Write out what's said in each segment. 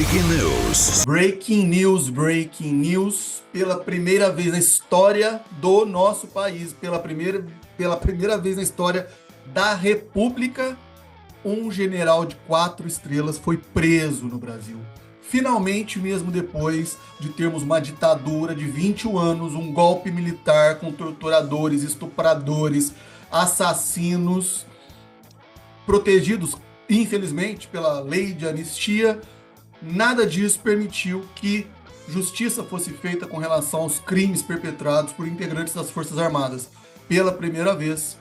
Breaking News. Breaking news. Pela primeira vez na história do nosso país, pela primeira vez na história da República, um general de 4 estrelas foi preso no Brasil. Finalmente, mesmo depois de termos uma ditadura de 21 anos, um golpe militar com torturadores, estupradores, assassinos, protegidos, infelizmente, pela lei de anistia, nada disso permitiu que justiça fosse feita com relação aos crimes perpetrados por integrantes das Forças Armadas. Pela primeira vez,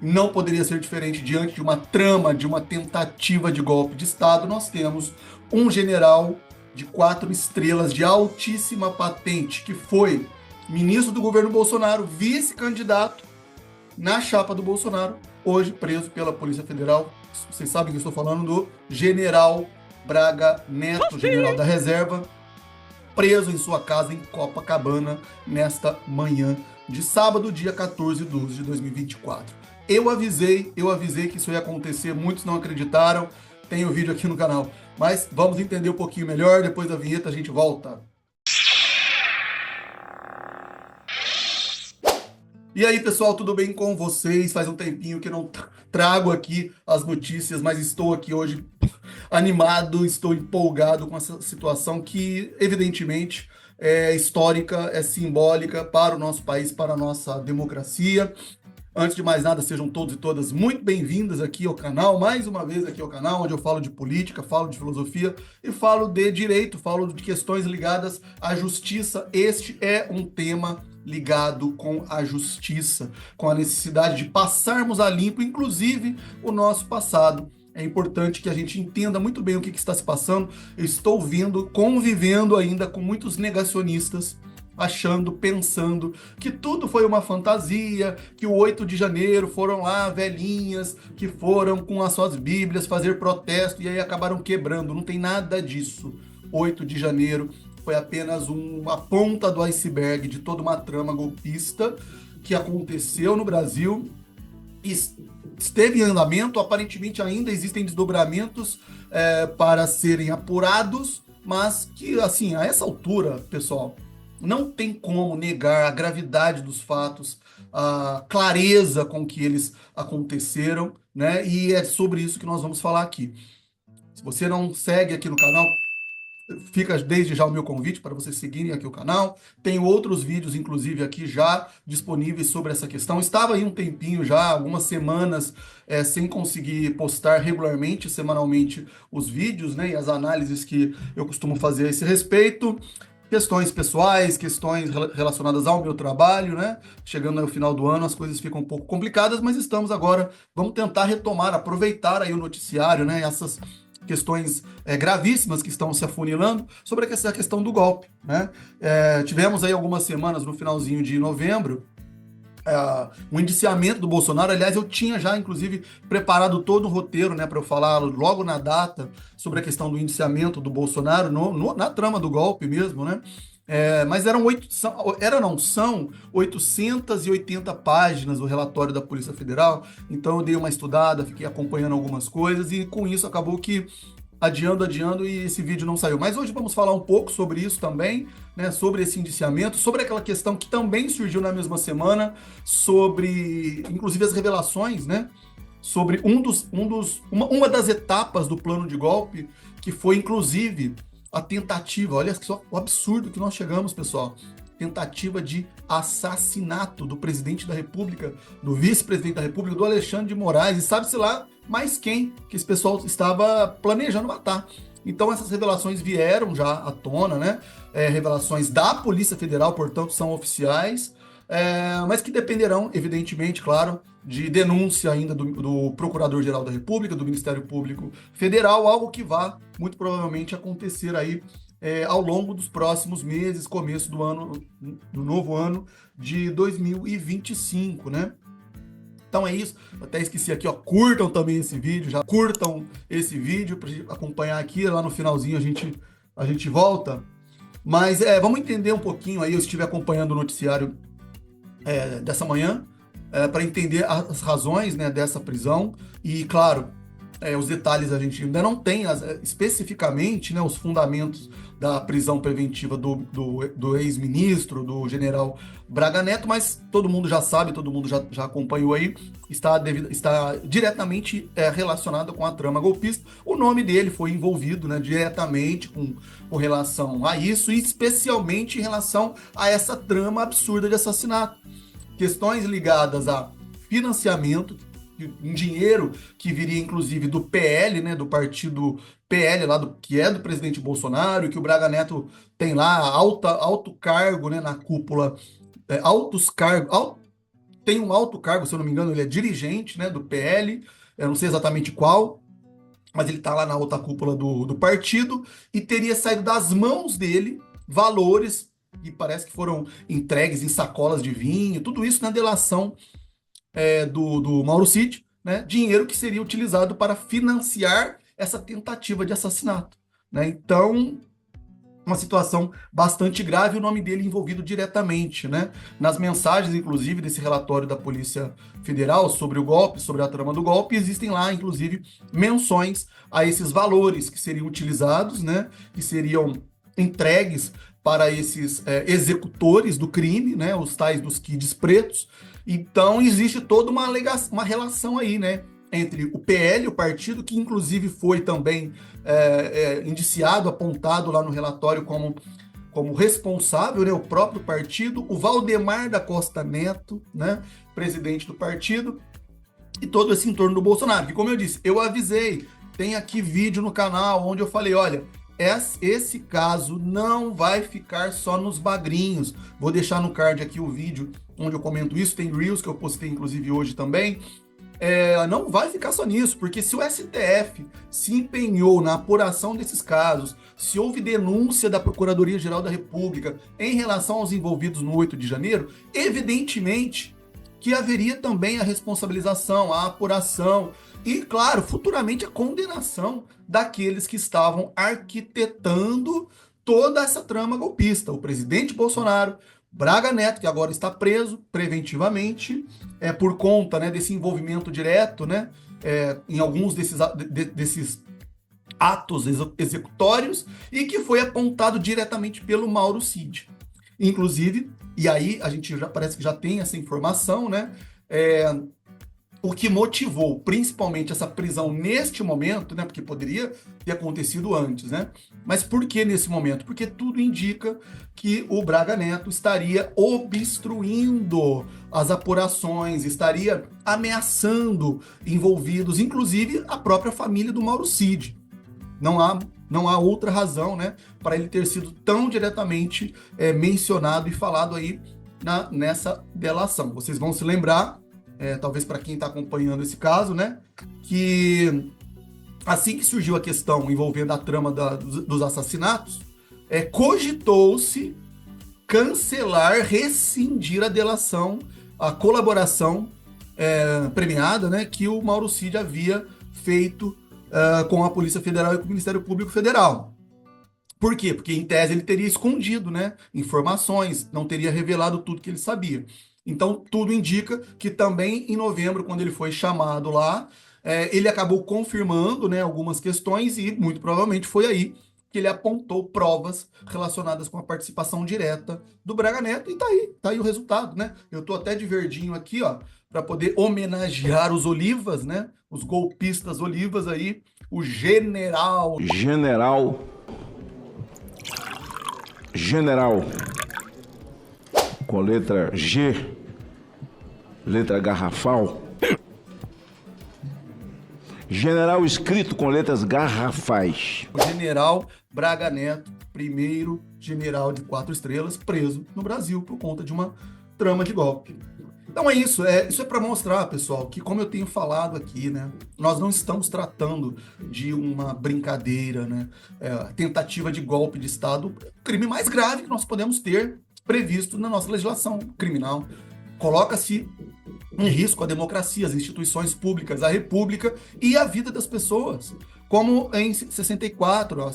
não poderia ser diferente diante de uma trama, de uma tentativa de golpe de Estado. Nós temos um general de 4 estrelas de altíssima patente, que foi ministro do governo Bolsonaro, vice-candidato na chapa do Bolsonaro, hoje preso pela Polícia Federal. Vocês sabem que eu estou falando do general Braga Neto, general da reserva, preso em sua casa em Copacabana nesta manhã de sábado, dia 14/12 de 2024. Eu avisei que isso ia acontecer, muitos não acreditaram, tem o vídeo aqui no canal. Mas vamos entender um pouquinho melhor, depois da vinheta a gente volta. E aí, pessoal, tudo bem com vocês? Faz um tempinho que eu não trago aqui as notícias, mas estou aqui hoje animado, estou empolgado com essa situação que, evidentemente, é histórica, é simbólica para o nosso país, para a nossa democracia. Antes de mais nada, sejam todos e todas muito bem-vindas aqui ao canal, mais uma vez aqui ao canal, onde eu falo de política, falo de filosofia e falo de direito, falo de questões ligadas à justiça. Este é um tema ligado com a justiça, com a necessidade de passarmos a limpo, inclusive, o nosso passado. É importante que a gente entenda muito bem o que está se passando. Eu estou convivendo ainda com muitos negacionistas, achando, pensando que tudo foi uma fantasia, que o 8 de janeiro foram lá velhinhas que foram com as suas bíblias fazer protesto e aí acabaram quebrando. Não tem nada disso. 8 de janeiro foi apenas uma ponta do iceberg de toda uma trama golpista que aconteceu no Brasil. Esteve em andamento, aparentemente ainda existem desdobramentos para serem apurados, mas que, assim, a essa altura, pessoal, não tem como negar a gravidade dos fatos, a clareza com que eles aconteceram, né? E é sobre isso que nós vamos falar aqui. Se você não segue aqui no canal, fica desde já o meu convite para vocês seguirem aqui o canal. Tem outros vídeos, inclusive, aqui já disponíveis sobre essa questão. Estava aí um tempinho já, algumas semanas, sem conseguir postar regularmente, semanalmente, os vídeos, né, e as análises que eu costumo fazer a esse respeito. Questões pessoais, questões relacionadas ao meu trabalho, né? Chegando ao final do ano, as coisas ficam um pouco complicadas, mas estamos agora, vamos tentar retomar, aproveitar aí o noticiário, né? Essas questões gravíssimas que estão se afunilando sobre essa questão do golpe, né? Tivemos aí algumas semanas, no finalzinho de novembro, o indiciamento do Bolsonaro. Aliás, eu tinha já, inclusive, preparado todo o roteiro, né, para eu falar logo na data sobre a questão do indiciamento do Bolsonaro, na trama do golpe mesmo, né? Mas são 880 páginas o relatório da Polícia Federal, então eu dei uma estudada, fiquei acompanhando algumas coisas e com isso acabou que adiando e esse vídeo não saiu. Mas hoje vamos falar um pouco sobre isso também, né, sobre esse indiciamento, sobre aquela questão que também surgiu na mesma semana, sobre, inclusive, as revelações, né, sobre uma das etapas do plano de golpe, que foi, inclusive, a tentativa, olha só o absurdo que nós chegamos, pessoal, tentativa de assassinato do presidente da República, do vice-presidente da República, do Alexandre de Moraes, e sabe-se lá mais quem que esse pessoal estava planejando matar. Então essas revelações vieram já à tona, né? Revelações da Polícia Federal, portanto são oficiais, mas que dependerão, evidentemente, claro, de denúncia ainda do Procurador-Geral da República, do Ministério Público Federal, algo que vai muito provavelmente acontecer aí ao longo dos próximos meses, começo do novo ano de 2025, né? Então é isso, eu até esqueci aqui, ó, curtam também esse vídeo, já curtam esse vídeo para acompanhar aqui, lá no finalzinho a gente volta. Mas vamos entender um pouquinho aí, eu estive acompanhando o noticiário dessa manhã, para entender as razões, né, dessa prisão e, claro, os detalhes a gente ainda não tem especificamente, né, os fundamentos da prisão preventiva do ex-ministro, do general Braga Neto, mas todo mundo já sabe, todo mundo já acompanhou aí, está diretamente relacionado com a trama golpista. O nome dele foi envolvido, né, diretamente com relação a isso, e especialmente em relação a essa trama absurda de assassinato. Questões ligadas a financiamento, um dinheiro que viria inclusive do PL, né, do partido PL lá que é do presidente Bolsonaro, que o Braga Neto tem lá alto cargo, né, na cúpula, altos cargos, tem um alto cargo, se eu não me engano, ele é dirigente, né, do PL, eu não sei exatamente qual, mas ele está lá na alta cúpula do partido, e teria saído das mãos dele valores que parece que foram entregues em sacolas de vinho, tudo isso na delação do Mauro Cid, né, dinheiro que seria utilizado para financiar essa tentativa de assassinato. Né? Então, uma situação bastante grave, o nome dele envolvido diretamente. Né? Nas mensagens, inclusive, desse relatório da Polícia Federal sobre o golpe, sobre a trama do golpe, existem lá, inclusive, menções a esses valores que seriam utilizados, né, que seriam entregues para esses executores do crime, né, os tais dos kids pretos. Então, existe toda uma relação aí, né, entre o PL, o partido, que inclusive foi também indiciado, apontado lá no relatório como responsável, né, o próprio partido, o Valdemar da Costa Neto, né, presidente do partido, e todo esse entorno do Bolsonaro, que, como eu disse, eu avisei, tem aqui vídeo no canal onde eu falei, olha, esse caso não vai ficar só nos bagrinhos. Vou deixar no card aqui o vídeo onde eu comento isso, tem Reels que eu postei inclusive hoje também. Não vai ficar só nisso, porque se o STF se empenhou na apuração desses casos, se houve denúncia da Procuradoria-Geral da República em relação aos envolvidos no 8 de janeiro, evidentemente que haveria também a responsabilização, a apuração e, claro, futuramente a condenação daqueles que estavam arquitetando toda essa trama golpista. O presidente Bolsonaro, Braga Neto, que agora está preso preventivamente, por conta, né, desse envolvimento direto, né, em alguns desses atos executórios, e que foi apontado diretamente pelo Mauro Cid. Inclusive, e aí a gente já parece que já tem essa informação, né? O que motivou principalmente essa prisão neste momento, né? Porque poderia ter acontecido antes, né? Mas por que nesse momento? Porque tudo indica que o Braga Neto estaria obstruindo as apurações, estaria ameaçando envolvidos, inclusive a própria família do Mauro Cid. Não há outra razão, né, para ele ter sido tão diretamente mencionado e falado aí nessa delação. Vocês vão se lembrar, talvez para quem está acompanhando esse caso, né, que assim que surgiu a questão envolvendo a trama dos assassinatos, cogitou-se cancelar, rescindir a delação, a colaboração premiada, né, que o Mauro Cid havia feito com a Polícia Federal e com o Ministério Público Federal. Por quê? Porque, em tese, ele teria escondido, né, informações, não teria revelado tudo que ele sabia. Então, tudo indica que também em novembro, quando ele foi chamado lá, ele acabou confirmando, né, algumas questões e, muito provavelmente, foi aí que ele apontou provas relacionadas com a participação direta do Braga Neto, e tá aí o resultado, né? Eu tô até de verdinho aqui, ó, para poder homenagear os Olivas, né? Os golpistas Olivas aí, o general, com letra G, letra garrafal, general escrito com letras garrafais. O general Braga Neto, primeiro general de 4 estrelas, preso no Brasil por conta de uma trama de golpe. Então isso é para mostrar, pessoal, que como eu tenho falado aqui, né, nós não estamos tratando de uma brincadeira, né, tentativa de golpe de Estado, o crime mais grave que nós podemos ter previsto na nossa legislação criminal. Coloca-se em risco a democracia, as instituições públicas, a república e a vida das pessoas. Como em 64 a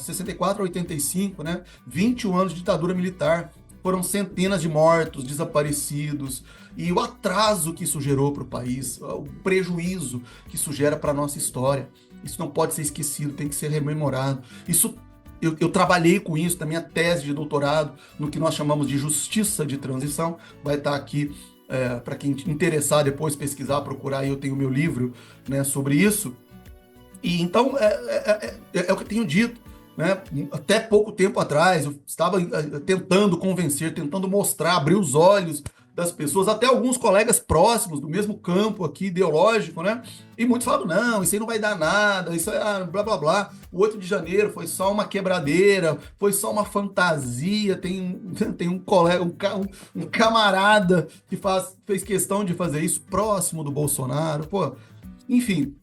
85, né, 21 anos de ditadura militar, foram centenas de mortos, desaparecidos, e o atraso que isso gerou para o país, o prejuízo que isso gera para a nossa história. Isso não pode ser esquecido, tem que ser rememorado. Isso, eu trabalhei com isso na minha tese de doutorado, no que nós chamamos de justiça de transição. Vai estar aqui para quem interessar depois pesquisar, procurar, aí eu tenho meu livro, né, sobre isso. E então é o que eu tenho dito, né? Até pouco tempo atrás eu estava tentando convencer, tentando mostrar, abrir os olhos das pessoas, até alguns colegas próximos do mesmo campo aqui ideológico, né? E muitos falavam, não, isso aí não vai dar nada, isso é blá blá blá. O 8 de janeiro foi só uma quebradeira, foi só uma fantasia. Tem um colega, um camarada que fez questão de fazer isso próximo do Bolsonaro, pô. Enfim,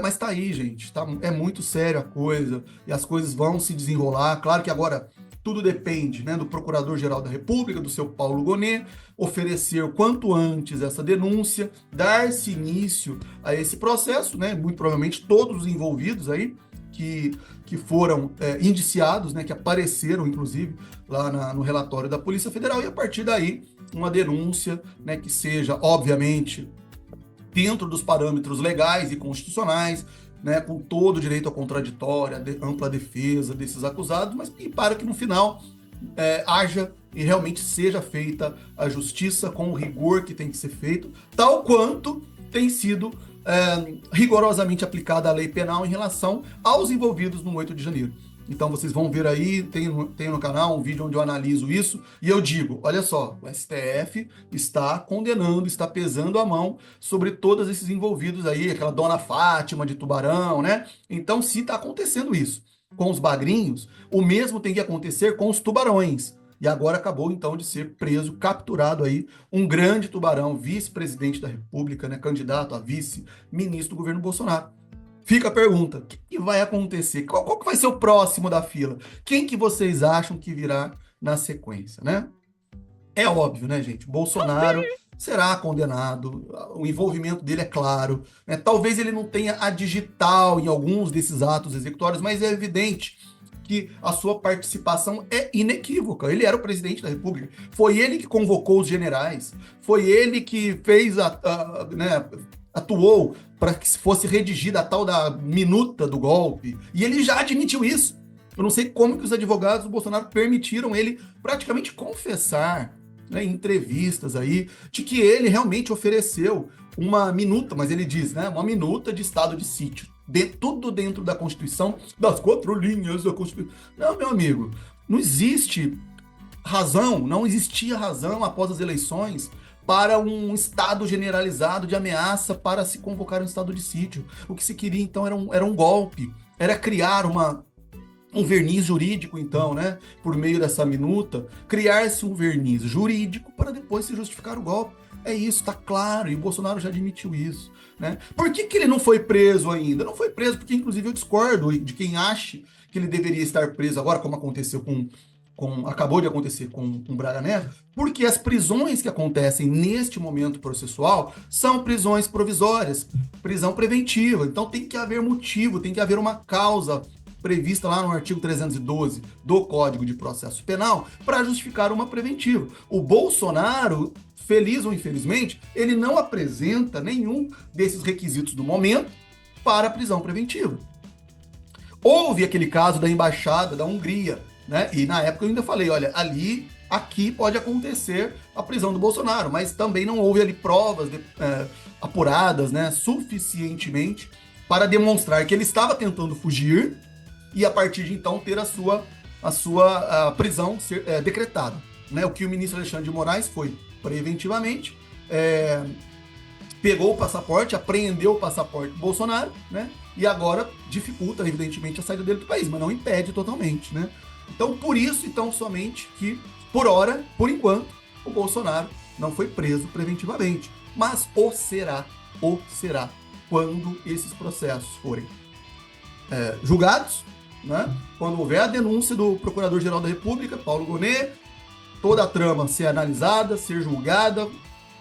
mas tá aí, gente. É muito sério a coisa e as coisas vão se desenrolar. Claro que agora tudo depende, né, do Procurador-Geral da República, do seu Paulo Gonet, oferecer o quanto antes essa denúncia, dar-se início a esse processo, né? Muito provavelmente todos os envolvidos aí que foram indiciados, né, que apareceram, inclusive, lá no relatório da Polícia Federal, e a partir daí uma denúncia, né, que seja, obviamente, dentro dos parâmetros legais e constitucionais, né, com todo o direito à contraditória, ampla defesa desses acusados, mas e para que no final haja e realmente seja feita a justiça com o rigor que tem que ser feito, tal quanto tem sido rigorosamente aplicada a lei penal em relação aos envolvidos no 8 de janeiro. Então vocês vão ver aí, tem no canal um vídeo onde eu analiso isso, e eu digo, olha só, o STF está condenando, está pesando a mão sobre todos esses envolvidos aí, aquela dona Fátima de Tubarão, né? Então, se está acontecendo isso com os bagrinhos, o mesmo tem que acontecer com os tubarões. E agora acabou, então, de ser preso, capturado aí, um grande tubarão, vice-presidente da República, né, candidato a vice-ministro do governo Bolsonaro. Fica a pergunta, o que vai acontecer? Qual que vai ser o próximo da fila? Quem que vocês acham que virá na sequência, né? É óbvio, né, gente? Bolsonaro será condenado, o envolvimento dele é claro, né? Talvez ele não tenha a digital em alguns desses atos executórios, mas é evidente que a sua participação é inequívoca. Ele era o presidente da República, foi ele que convocou os generais, foi ele que fez né, atuou para que fosse redigida a tal da minuta do golpe, e ele já admitiu isso. Eu não sei como que os advogados do Bolsonaro permitiram ele praticamente confessar, né, em entrevistas aí, de que ele realmente ofereceu uma minuta, mas ele diz, né, uma minuta de estado de sítio, tudo dentro da Constituição, das 4 linhas da Constituição. Não, meu amigo, não existe razão, não existia razão após as eleições para um estado generalizado de ameaça para se convocar um estado de sítio. O que se queria, então, era um golpe, era criar um verniz jurídico, então, né, por meio dessa minuta, criar-se um verniz jurídico para depois se justificar o golpe. É isso, tá claro, e o Bolsonaro já admitiu isso, né? Por que ele não foi preso ainda? Não foi preso porque, inclusive, eu discordo de quem acha que ele deveria estar preso agora, como aconteceu acabou de acontecer com Braga Neto, porque as prisões que acontecem neste momento processual são prisões provisórias, prisão preventiva. Então tem que haver motivo, tem que haver uma causa prevista lá no artigo 312 do Código de Processo Penal para justificar uma preventiva. O Bolsonaro, feliz ou infelizmente, ele não apresenta nenhum desses requisitos do momento para a prisão preventiva. Houve aquele caso da embaixada da Hungria, né? E na época eu ainda falei, olha, aqui pode acontecer a prisão do Bolsonaro, mas também não houve ali provas apuradas, né, suficientemente para demonstrar que ele estava tentando fugir e a partir de então ter a sua prisão ser decretada, né? O que o ministro Alexandre de Moraes foi preventivamente pegou o passaporte, apreendeu o passaporte do Bolsonaro, né? E agora dificulta, evidentemente, a saída dele do país, mas não impede totalmente, né? Então, por isso, então, somente que, por hora, por enquanto, o Bolsonaro não foi preso preventivamente. Mas o será quando esses processos forem julgados, né? Quando houver a denúncia do Procurador-Geral da República, Paulo Gonet, toda a trama ser analisada, ser julgada,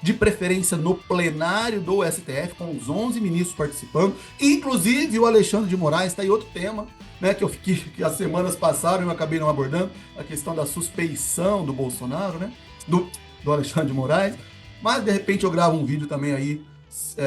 de preferência no plenário do STF, com os 11 ministros participando, inclusive o Alexandre de Moraes, está aí outro tema, né, que as semanas passaram e eu acabei não abordando, a questão da suspeição do Bolsonaro, né, do Alexandre de Moraes, mas de repente eu gravo um vídeo também aí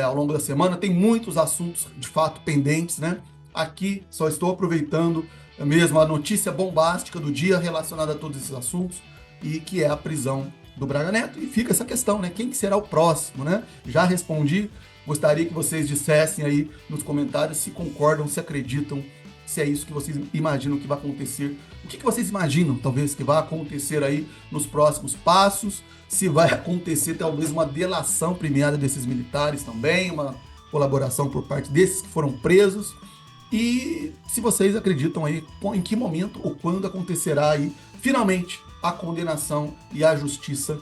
ao longo da semana, tem muitos assuntos de fato pendentes, né, aqui só estou aproveitando mesmo a notícia bombástica do dia relacionada a todos esses assuntos, e que é a prisão do Braga Neto. E fica essa questão, né? Quem que será o próximo, né? Já respondi, gostaria que vocês dissessem aí nos comentários se concordam, se acreditam, se é isso que vocês imaginam que vai acontecer. O que vocês imaginam, talvez, que vai acontecer aí nos próximos passos? Se vai acontecer, talvez, uma delação premiada desses militares também, uma colaboração por parte desses que foram presos. E se vocês acreditam aí em que momento ou quando acontecerá aí, finalmente, a condenação e a justiça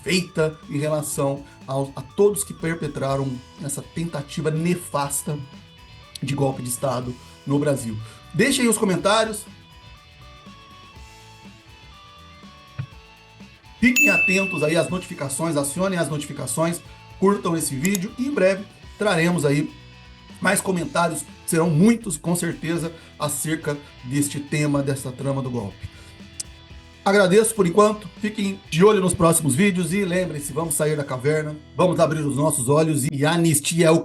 feita em relação a todos que perpetraram essa tentativa nefasta de golpe de Estado no Brasil. Deixem aí os comentários. Fiquem atentos aí às notificações, acionem as notificações, curtam esse vídeo e em breve traremos aí mais comentários, serão muitos com certeza, acerca deste tema, dessa trama do golpe. Agradeço por enquanto, fiquem de olho nos próximos vídeos e lembrem-se, vamos sair da caverna, vamos abrir os nossos olhos e anistia é o